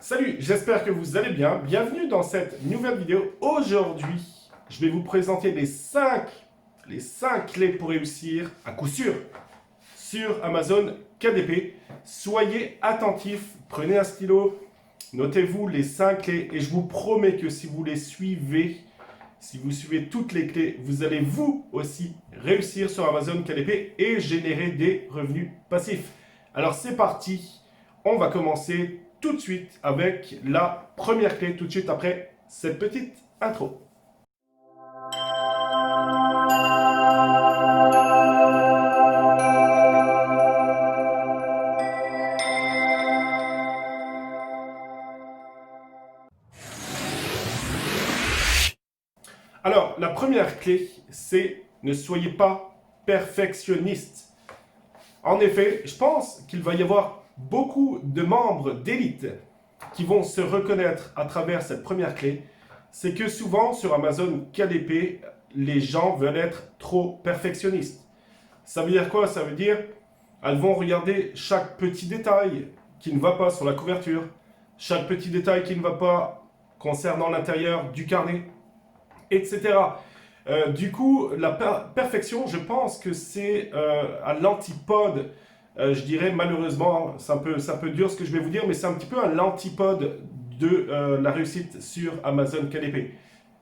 Salut, j'espère que vous allez bien. Bienvenue dans cette nouvelle vidéo. Aujourd'hui, je vais vous présenter les 5 clés pour réussir à coup sûr sur Amazon KDP. Soyez attentifs, prenez un stylo, notez-vous les 5 clés et je vous promets que si vous les suivez, si vous suivez toutes les clés, vous allez vous aussi réussir sur Amazon KDP et générer des revenus passifs. Alors c'est parti, on va commencer tout de suite avec la première clé, tout de suite après cette petite intro. Alors, la première clé, c'est ne soyez pas perfectionniste. En effet, je pense qu'il va y avoir beaucoup de membres d'élite qui vont se reconnaître à travers cette première clé. C'est que souvent sur Amazon KDP, les gens veulent être trop perfectionnistes. Ça veut dire quoi? Ça veut dire elles vont regarder chaque petit détail qui ne va pas sur la couverture, chaque petit détail qui ne va pas concernant l'intérieur du carnet, etc. Du coup, la perfection, je pense que c'est à l'antipode, je dirais malheureusement, c'est un peu dur ce que je vais vous dire, mais c'est un petit peu à l'antipode de la réussite sur Amazon KDP.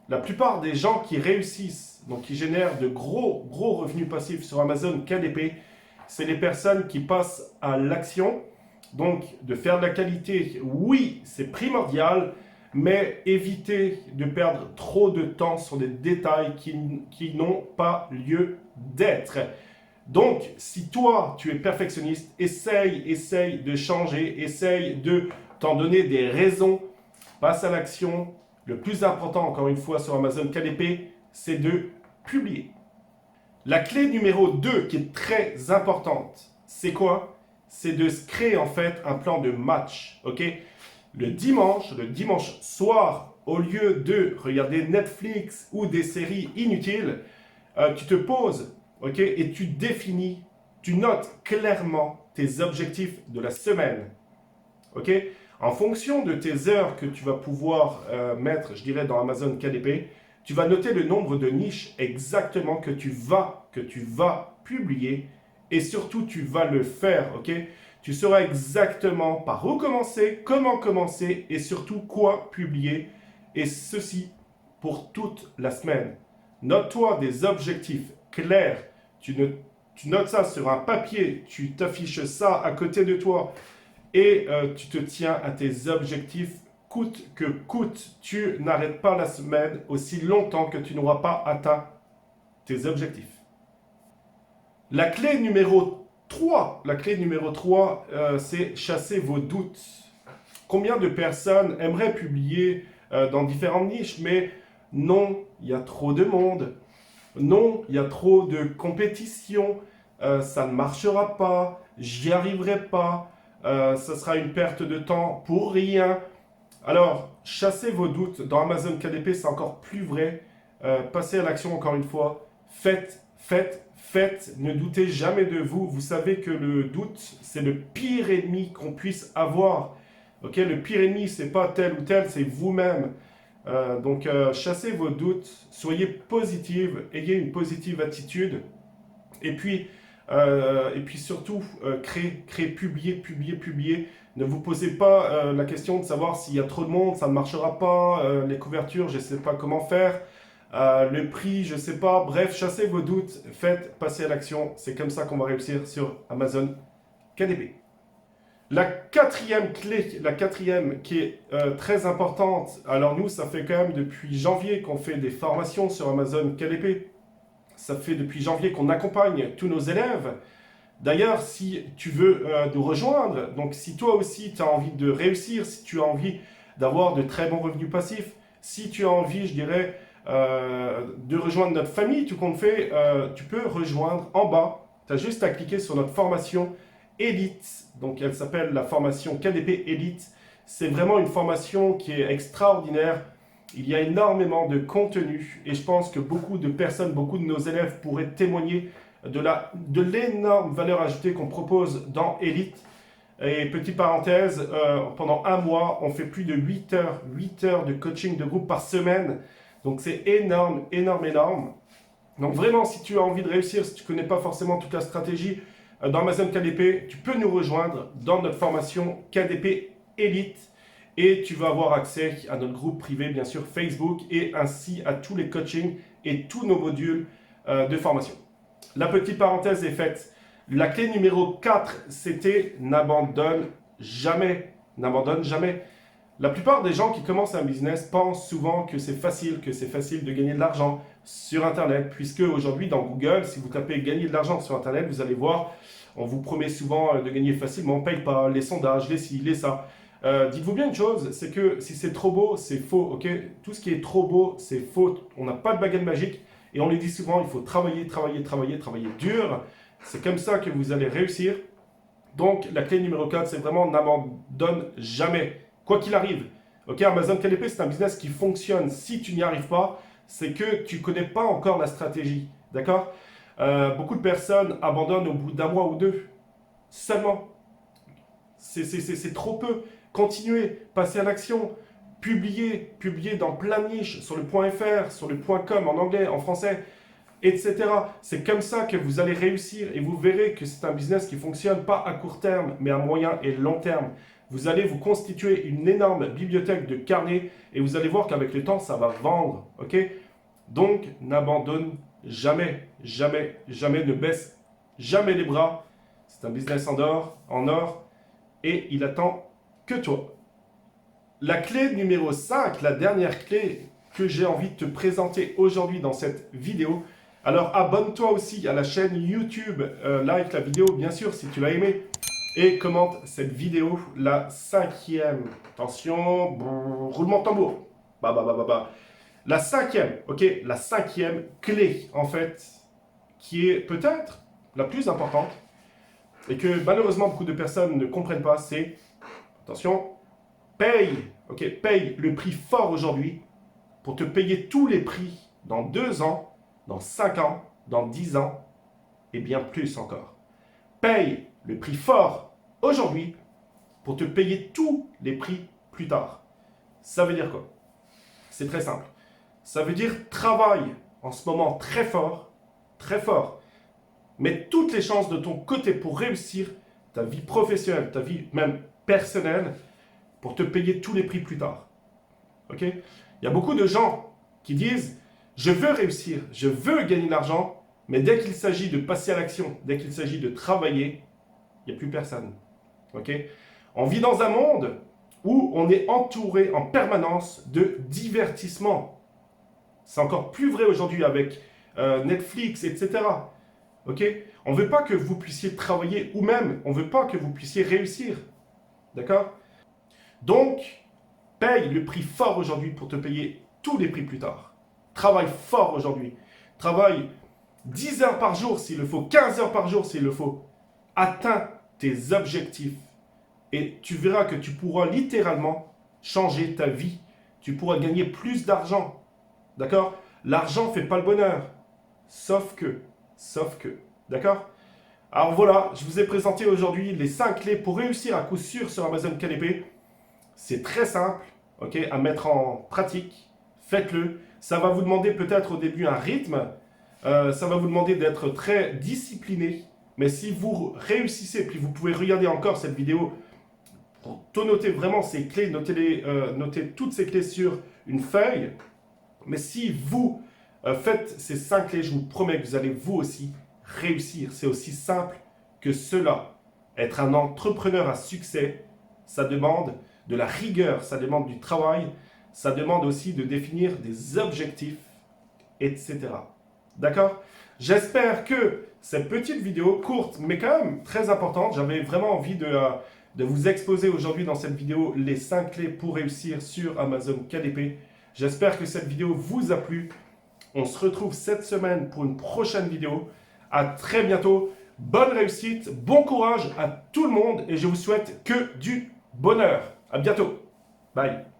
La plupart des gens qui réussissent, donc qui génèrent de gros revenus passifs sur Amazon KDP, c'est les personnes qui passent à l'action. Donc, de faire de la qualité, oui, c'est primordial, mais évitez de perdre trop de temps sur des détails qui n'ont pas lieu d'être. Donc, si toi, tu es perfectionniste, essaye de changer, essaye de t'en donner des raisons, passe à l'action. Le plus important, encore une fois, sur Amazon KDP, c'est de publier. La clé numéro 2, qui est très importante, c'est quoi? C'est de se créer en fait un plan de match, ok? Le dimanche soir, au lieu de regarder Netflix ou des séries inutiles, tu te poses, ok, et tu définis, tu notes clairement tes objectifs de la semaine, ok? En fonction de tes heures que tu vas pouvoir mettre, je dirais, dans Amazon KDP, tu vas noter le nombre de niches exactement que tu vas publier et surtout tu vas le faire, ok? Tu sauras exactement par où commencer, comment commencer et surtout quoi publier. Et ceci pour toute la semaine. Note-toi des objectifs clairs. Tu notes ça sur un papier, tu t'affiches ça à côté de toi et tu te tiens à tes objectifs coûte que coûte. Tu n'arrêtes pas la semaine aussi longtemps que tu n'auras pas atteint tes objectifs. La clé numéro 3, c'est chasser vos doutes. Combien de personnes aimeraient publier dans différentes niches, mais non, il y a trop de monde, non, il y a trop de compétition, ça ne marchera pas, j'y arriverai pas, ça sera une perte de temps pour rien. Alors, chassez vos doutes. Dans Amazon KDP, c'est encore plus vrai. Passez à l'action encore une fois. Faites. Ne doutez jamais de vous. Vous savez que le doute, c'est le pire ennemi qu'on puisse avoir. Ok, le pire ennemi, c'est pas tel ou tel, c'est vous-même. Donc, chassez vos doutes. Soyez positive. Ayez une positive attitude. Et puis surtout, publier. Ne vous posez pas la question de savoir s'il y a trop de monde, ça ne marchera pas. Les couvertures, je ne sais pas comment faire. Le prix, je ne sais pas. Bref, chassez vos doutes, faites passer à l'action. C'est comme ça qu'on va réussir sur Amazon KDP. La quatrième clé, qui est très importante. Alors nous, ça fait quand même depuis janvier qu'on fait des formations sur Amazon KDP. Ça fait depuis janvier qu'on accompagne tous nos élèves. D'ailleurs, si tu veux nous rejoindre, donc si toi aussi tu as envie de réussir, si tu as envie d'avoir de très bons revenus passifs, si tu as envie, je dirais, de rejoindre notre famille, tout compte fait, tu peux rejoindre en bas. Tu as juste à cliquer sur notre formation Elite. Donc elle s'appelle la formation KDP Elite. C'est vraiment une formation qui est extraordinaire. Il y a énormément de contenu et je pense que beaucoup de personnes, beaucoup de nos élèves pourraient témoigner de l'énorme valeur ajoutée qu'on propose dans Elite. Et petite parenthèse, pendant un mois, on fait plus de 8 heures de coaching de groupe par semaine. Donc c'est énorme, énorme, énorme. Donc vraiment, si tu as envie de réussir, si tu ne connais pas forcément toute la stratégie dans Amazon KDP, tu peux nous rejoindre dans notre formation KDP Elite et tu vas avoir accès à notre groupe privé, bien sûr, Facebook et ainsi à tous les coachings et tous nos modules de formation. La petite parenthèse est faite. La clé numéro 4, c'était n'abandonne jamais. N'abandonne jamais. La plupart des gens qui commencent un business pensent souvent que c'est facile de gagner de l'argent sur Internet, puisque aujourd'hui dans Google, si vous tapez gagner de l'argent sur Internet, vous allez voir, on vous promet souvent de gagner facilement, PayPal, les sondages, les ci, les ça. Dites-vous bien une chose, c'est que si c'est trop beau, c'est faux, ok? Tout ce qui est trop beau, c'est faux. On n'a pas de baguette magique et on les dit souvent, il faut travailler dur. C'est comme ça que vous allez réussir. Donc la clé numéro 4, c'est vraiment n'abandonne jamais. Quoi qu'il arrive, ok, Amazon KDP, c'est un business qui fonctionne. Si tu n'y arrives pas, c'est que tu ne connais pas encore la stratégie, d'accord? Beaucoup de personnes abandonnent au bout d'un mois ou deux, seulement. C'est trop peu. Continuez, passez à l'action, publiez dans plein de niches, sur le .fr, sur le .com, en anglais, en français, etc. C'est comme ça que vous allez réussir et vous verrez que c'est un business qui fonctionne pas à court terme, mais à moyen et long terme. Vous allez vous constituer une énorme bibliothèque de carnets et vous allez voir qu'avec le temps, ça va vendre. Ok? Donc, n'abandonne jamais, jamais, jamais, ne baisse jamais les bras. C'est un business en or et il attend que toi. La clé numéro 5, la dernière clé que j'ai envie de te présenter aujourd'hui dans cette vidéo. Alors, abonne-toi aussi à la chaîne YouTube, like la vidéo, bien sûr, si tu l'as aimé. Et commente cette vidéo, la 5e. Attention, roulement de tambour. La 5e, ok, la 5e clé, en fait, qui est peut-être la plus importante, et que malheureusement beaucoup de personnes ne comprennent pas, c'est, attention, paye le prix fort aujourd'hui pour te payer tous les prix dans 2 ans, dans 5 ans, dans 10 ans, et bien plus encore. Paye le prix fort aujourd'hui pour te payer tous les prix plus tard. Ça veut dire quoi? C'est très simple. Ça veut dire travaille en ce moment très fort, mets toutes les chances de ton côté pour réussir ta vie professionnelle, ta vie même personnelle, pour te payer tous les prix plus tard. Ok? Il y a beaucoup de gens qui disent « Je veux réussir, je veux gagner de l'argent », mais dès qu'il s'agit de passer à l'action, dès qu'il s'agit de travailler, il n'y a plus personne. Okay? On vit dans un monde où on est entouré en permanence de divertissement. C'est encore plus vrai aujourd'hui avec Netflix, etc. Okay? On ne veut pas que vous puissiez travailler ou même, on ne veut pas que vous puissiez réussir. D'accord? Donc, paye le prix fort aujourd'hui pour te payer tous les prix plus tard. Travaille fort aujourd'hui. Travaille 10 heures par jour s'il le faut, 15 heures par jour s'il le faut. Atteins tes objectifs et tu verras que tu pourras littéralement changer ta vie. Tu pourras gagner plus d'argent. D'accord? L'argent ne fait pas le bonheur. Sauf que. D'accord? Alors voilà, je vous ai présenté aujourd'hui les 5 clés pour réussir à coup sûr sur Amazon KDP. C'est très simple, ok, à mettre en pratique. Faites-le. Ça va vous demander peut-être au début un rythme. Ça va vous demander d'être très discipliné. Mais si vous réussissez, puis vous pouvez regarder encore cette vidéo pour tout noter vraiment ces clés, notez toutes ces clés sur une feuille. Mais si vous faites ces 5 clés, je vous promets que vous allez vous aussi réussir. C'est aussi simple que cela. Être un entrepreneur à succès, ça demande de la rigueur, ça demande du travail, ça demande aussi de définir des objectifs, etc. D'accord? J'espère que cette petite vidéo courte, mais quand même très importante, j'avais vraiment envie de vous exposer aujourd'hui dans cette vidéo les 5 clés pour réussir sur Amazon KDP. J'espère que cette vidéo vous a plu. On se retrouve cette semaine pour une prochaine vidéo. À très bientôt. Bonne réussite, bon courage à tout le monde et je vous souhaite que du bonheur. À bientôt. Bye.